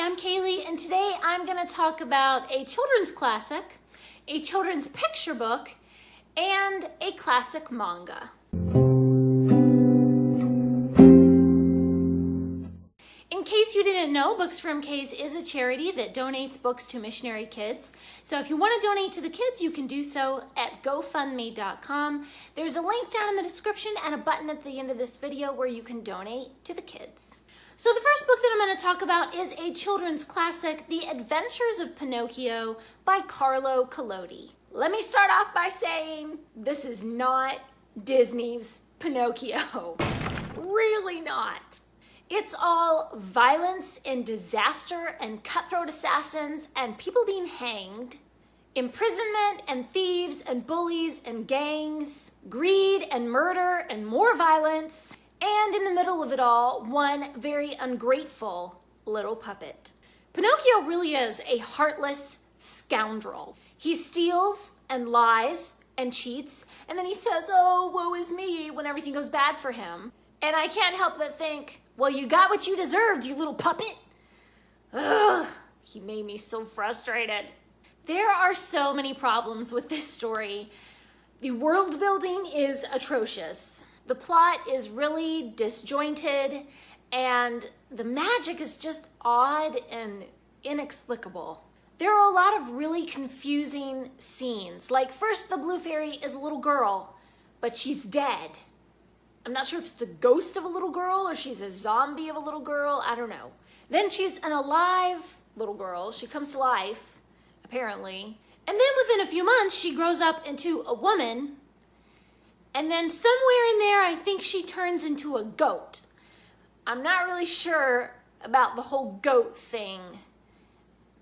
Hi, I'm Kaylee, and today I'm going to talk about a children's classic, a children's picture book, and a classic manga. In case you didn't know, Books for MKs is a charity that donates books to missionary kids. So if you want to donate to the kids, you can do so at GoFundMe.com. There's a link down in the description and a button at the end of this video where you can donate to the kids. So the first book that I'm going to talk about is a children's classic, The Adventures of Pinocchio by Carlo Collodi. Let me start off by saying this is not Disney's Pinocchio. Really not. It's all violence and disaster and cutthroat assassins and people being hanged, imprisonment and thieves and bullies and gangs, greed and murder and more violence, and in the middle of it all, one very ungrateful little puppet. Pinocchio really is a heartless scoundrel. He steals and lies and cheats, and then he says, "Oh, woe is me," when everything goes bad for him. And I can't help but think, well, you got what you deserved, you little puppet. Ugh, he made me so frustrated. There are so many problems with this story. The world building is atrocious. The plot is really disjointed, and the magic is just odd and inexplicable. There are a lot of really confusing scenes. Like first, the blue fairy is a little girl, but she's dead. I'm not sure if it's the ghost of a little girl or she's a zombie of a little girl. I don't know. Then she's an alive little girl. She comes to life, apparently. And then within a few months, she grows up into a woman. And then somewhere in there, I think she turns into a goat. I'm not really sure about the whole goat thing.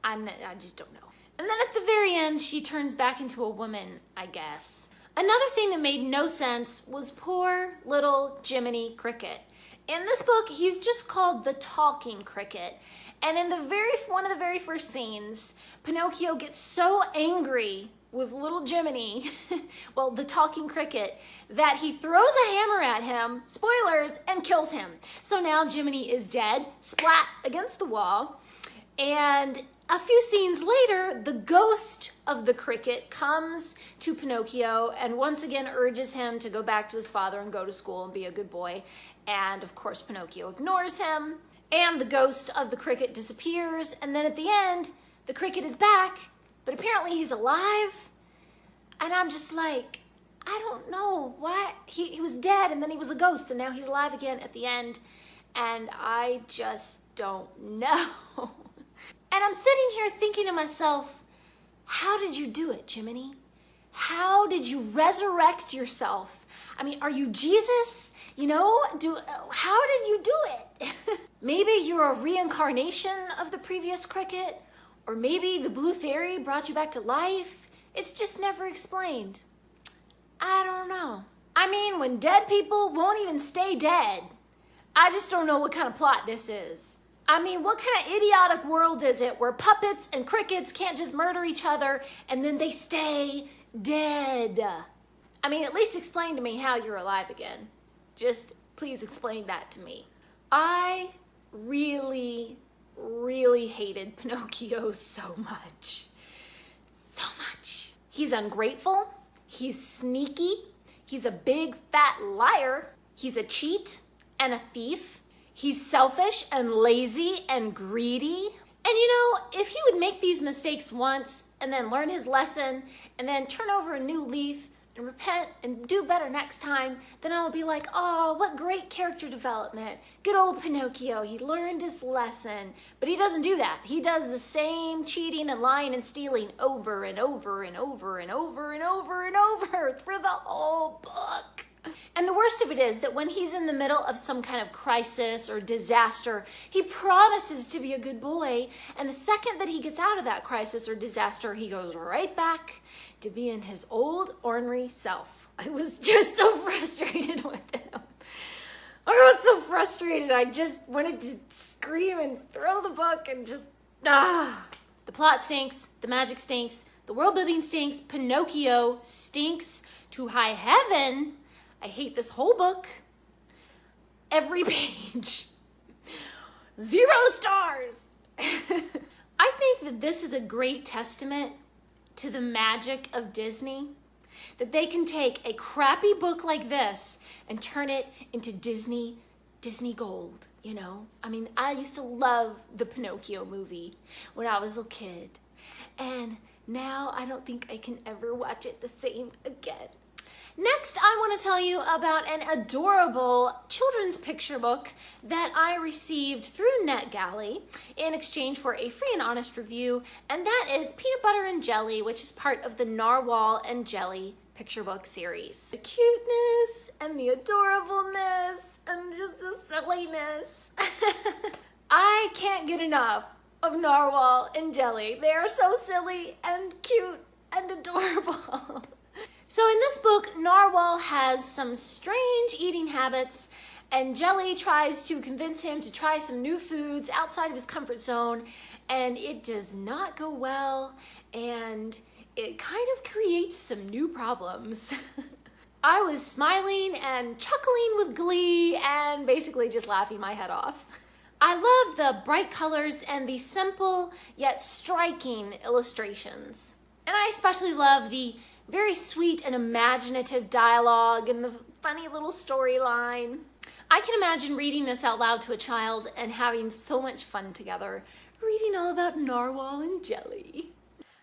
I just don't know. And then at the very end, she turns back into a woman, I guess. Another thing that made no sense was poor little Jiminy Cricket. In this book, he's just called the Talking Cricket. And in one of the very first scenes, Pinocchio gets so angry with little Jiminy, well, the Talking Cricket, that he throws a hammer at him, spoilers, and kills him. So now Jiminy is dead, splat against the wall, and a few scenes later, the ghost of the cricket comes to Pinocchio and once again urges him to go back to his father and go to school and be a good boy. And of course, Pinocchio ignores him, and the ghost of the cricket disappears. And then at the end, the cricket is back, but apparently he's alive. And I'm just like, I don't know what. He was dead and then he was a ghost and now he's alive again at the end. And I just don't know. And I'm sitting here thinking to myself, how did you do it, Jiminy? How did you resurrect yourself? I mean, are you Jesus? You know, how did you do it? Maybe you're a reincarnation of the previous cricket, or maybe the blue fairy brought you back to life. It's just never explained. I don't know. I mean, when dead people won't even stay dead, I just don't know what kind of plot this is. I mean, what kind of idiotic world is it where puppets and crickets can't just murder each other and then they stay dead? I mean, at least explain to me how you're alive again. Just please explain that to me. I really, really hated Pinocchio so much. So much. He's ungrateful. He's sneaky. He's a big fat liar. He's a cheat and a thief. He's selfish and lazy and greedy. And you know, if he would make these mistakes once and then learn his lesson and then turn over a new leaf and repent and do better next time, then I would be like, oh, what great character development. Good old Pinocchio, he learned his lesson. But he doesn't do that. He does the same cheating and lying and stealing over and over and over and over and over and over through the whole book. And the worst of it is that when he's in the middle of some kind of crisis or disaster, he promises to be a good boy. And the second that he gets out of that crisis or disaster, he goes right back to being his old ornery self. I was just so frustrated with him. I was so frustrated. I just wanted to scream and throw the book and just, The plot stinks. The magic stinks. The world building stinks. Pinocchio stinks to high heaven. I hate this whole book. Every page. 0 stars. this is a great testament to the magic of Disney, that they can take a crappy book like this and turn it into Disney gold, you know? I mean, I used to love the Pinocchio movie when I was a kid, and now I don't think I can ever watch it the same again. Next, I want to tell you about an adorable children's picture book that I received through NetGalley in exchange for a free and honest review, and that is Peanut Butter and Jelly, which is part of the Narwhal and Jelly picture book series. The cuteness and the adorableness and just the silliness. I can't get enough of Narwhal and Jelly. They are so silly and cute and adorable. So in this book, Narwhal has some strange eating habits, and Jelly tries to convince him to try some new foods outside of his comfort zone, and it does not go well, and it kind of creates some new problems. I was smiling and chuckling with glee and basically just laughing my head off. I love the bright colors and the simple yet striking illustrations. And I especially love the very sweet and imaginative dialogue and the funny little storyline. I can imagine reading this out loud to a child and having so much fun together, reading all about Narwhal and Jelly.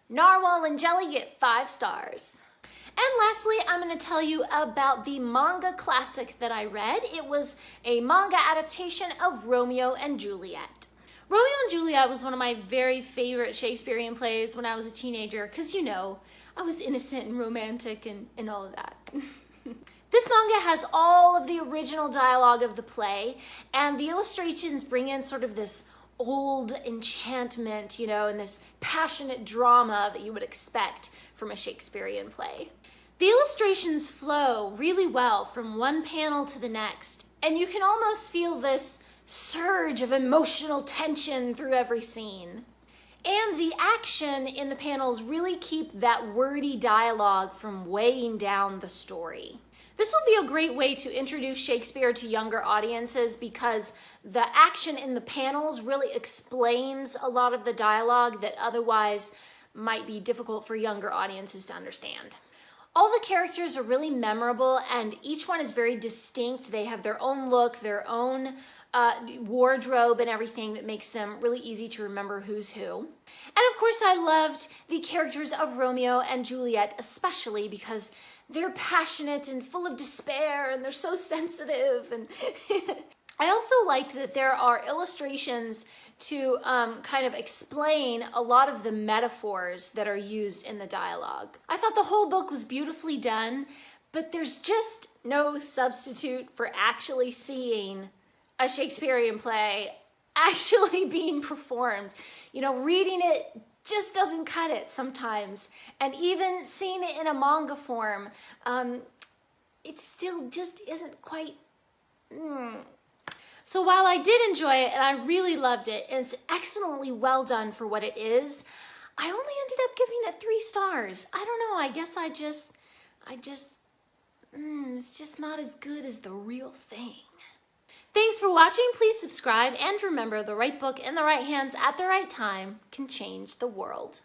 Narwhal and Jelly get 5 stars. And lastly, I'm going to tell you about the manga classic that I read. It was a manga adaptation of Romeo and Juliet. Romeo and Juliet was one of my very favorite Shakespearean plays when I was a teenager, because, you know, I was innocent and romantic and all of that. This manga has all of the original dialogue of the play, and the illustrations bring in sort of this old enchantment, you know, and this passionate drama that you would expect from a Shakespearean play. The illustrations flow really well from one panel to the next, and you can almost feel this surge of emotional tension through every scene. And the action in the panels really keep that wordy dialogue from weighing down the story. This will be a great way to introduce Shakespeare to younger audiences because the action in the panels really explains a lot of the dialogue that otherwise might be difficult for younger audiences to understand. All the characters are really memorable and each one is very distinct. They have their own look, their own wardrobe and everything that makes them really easy to remember who's who. And of course I loved the characters of Romeo and Juliet especially because they're passionate and full of despair and they're so sensitive. And I also liked that there are illustrations to kind of explain a lot of the metaphors that are used in the dialogue. I thought the whole book was beautifully done, but there's just no substitute for actually seeing a Shakespearean play actually being performed. You know, reading it just doesn't cut it sometimes. And even seeing it in a manga form, it still just isn't quite... So while I did enjoy it and I really loved it, and it's excellently well done for what it is, I only ended up giving it 3 stars. I don't know, I guess it's just not as good as the real thing. Thanks for watching. Please subscribe and remember the right book in the right hands at the right time can change the world.